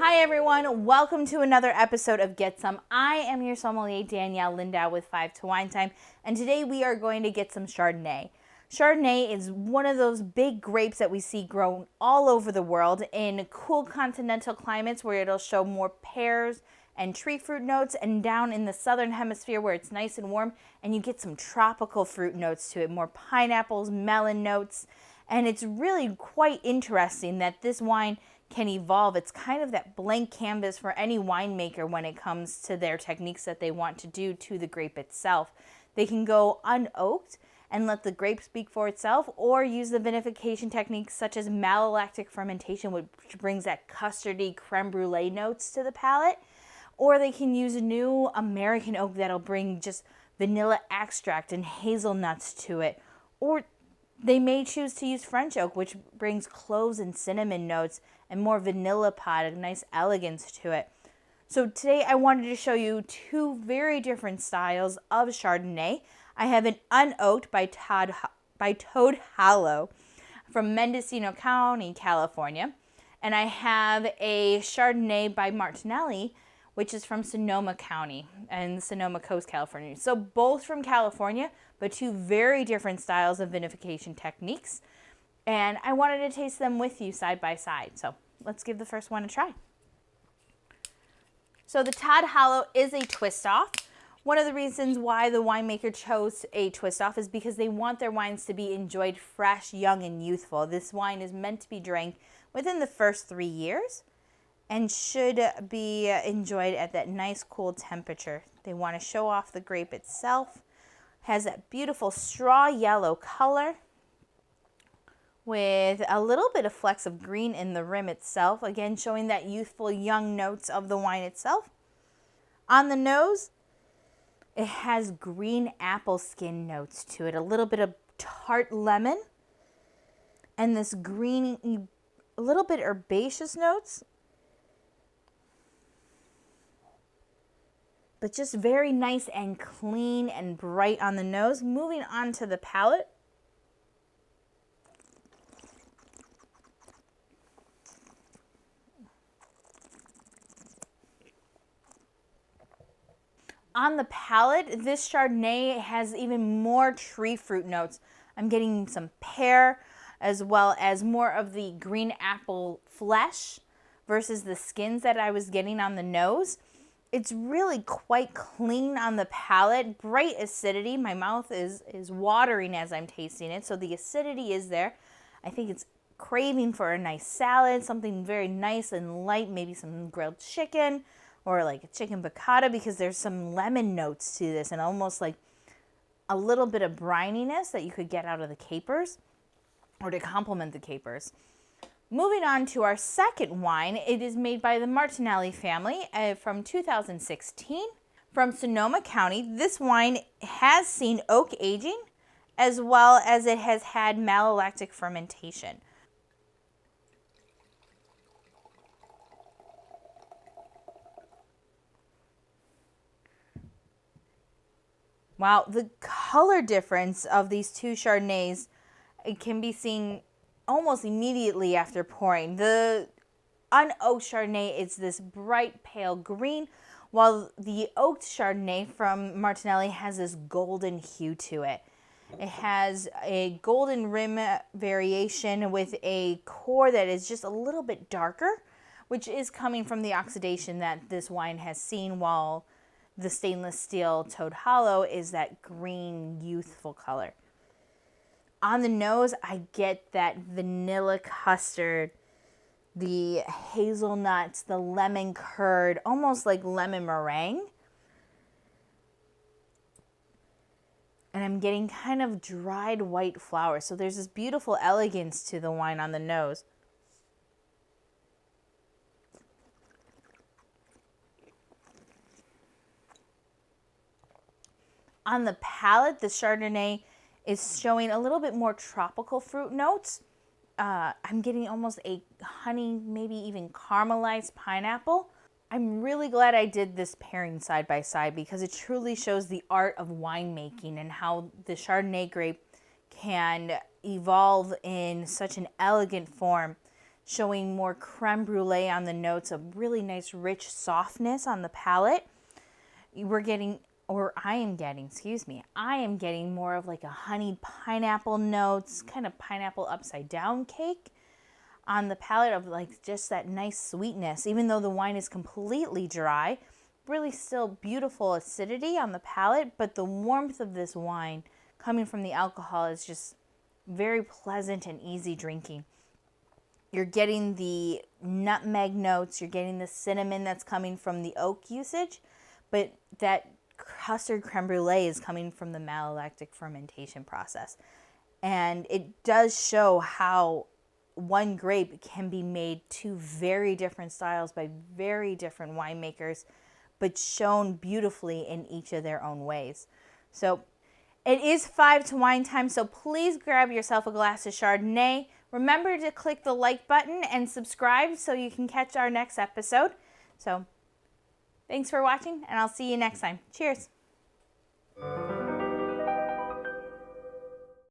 Hi everyone, welcome to another episode of Get Some. I am your sommelier Danielle Lindau with 5 to Wine Time, and today we are going to get some Chardonnay. Chardonnay is one of those big grapes that we see grown all over the world in cool continental climates where it'll show more pears and tree fruit notes, and down in the southern hemisphere where it's nice and warm and you get some tropical fruit notes to it, more pineapples, melon notes. And it's really quite interesting that this wine can evolve. It's kind of that blank canvas for any winemaker when it comes to their techniques that they want to do to the grape itself. They can go unoaked and let the grape speak for itself, or use the vinification techniques such as malolactic fermentation, which brings that custardy creme brulee notes to the palate. Or they can use a new American oak that'll bring just vanilla extract and hazelnuts to it. Or they may choose to use French oak, which brings cloves and cinnamon notes and more vanilla pod, a nice elegance to it. So today I wanted to show you two very different styles of Chardonnay. I have an unoaked by Todd from Mendocino County, California. And I have a Chardonnay by Martnelli, which is from Sonoma County and Sonoma Coast, California. So both from California, but two very different styles of vinification techniques. And I wanted to taste them with you side by side. So let's give the first one a try. So the Todd is a twist off. One of the reasons why the winemaker chose a twist off is because they want their wines to be enjoyed fresh, young, and youthful. This wine is meant to be drank within the first 3 years and should be enjoyed at that nice cool temperature. They want to show off the grape itself. Has that beautiful straw yellow color with a little bit of flecks of green in the rim itself, again showing that youthful young notes of the wine itself. On the nose, it has green apple skin notes to it, a little bit of tart lemon, and this green, a little bit herbaceous notes, but just very nice and clean and bright on the nose. Moving on to the palate. On the palate, this Chardonnay has even more tree fruit notes. I'm getting some pear as well as more of the green apple flesh versus the skins that I was getting on the nose. It's really quite clean on the palate, bright acidity. My mouth is watering as I'm tasting it, so the acidity is there. I think it's craving for a nice salad, something very nice and light, maybe some grilled chicken or like a chicken piccata, because there's some lemon notes to this and almost like a little bit of brininess that you could get out of the capers or to complement the capers. Moving on to our second wine, it is made by the Martinelli family from 2016 from Sonoma County. This wine has seen oak aging as well as it has had malolactic fermentation. Wow, the color difference of these two Chardonnays, it can be seen almost immediately after pouring. The unoaked Chardonnay is this bright pale green, while the oaked Chardonnay from Martinelli has this golden hue to it. It has a golden rim variation with a core that is just a little bit darker, which is coming from the oxidation that this wine has seen, while the stainless steel Toad Hollow is that green, youthful color. On the nose, I get that vanilla custard, the hazelnuts, the lemon curd, almost like lemon meringue. And I'm getting kind of dried white flowers. So there's this beautiful elegance to the wine on the nose. On the palate, the Chardonnay is showing a little bit more tropical fruit notes. I'm getting almost a honey, maybe even caramelized pineapple. I'm really glad I did this pairing side by side because it truly shows the art of winemaking and how the Chardonnay grape can evolve in such an elegant form, showing more creme brulee on the notes, a really nice rich softness on the palate. I am getting more of like a honeyed pineapple notes, kind of pineapple upside down cake on the palate, of like just that nice sweetness. Even though the wine is completely dry, really still beautiful acidity on the palate, but the warmth of this wine coming from the alcohol is just very pleasant and easy drinking. You're getting the nutmeg notes, you're getting the cinnamon that's coming from the oak usage, but that custard creme brulee is coming from the malolactic fermentation process. And it does show how one grape can be made two very different styles by very different winemakers, but shown beautifully in each of their own ways. So it is 5 to wine time, so please grab yourself a glass of Chardonnay. Remember to click the like button and subscribe so you can catch our next episode. So thanks for watching, and I'll see you next time. Cheers.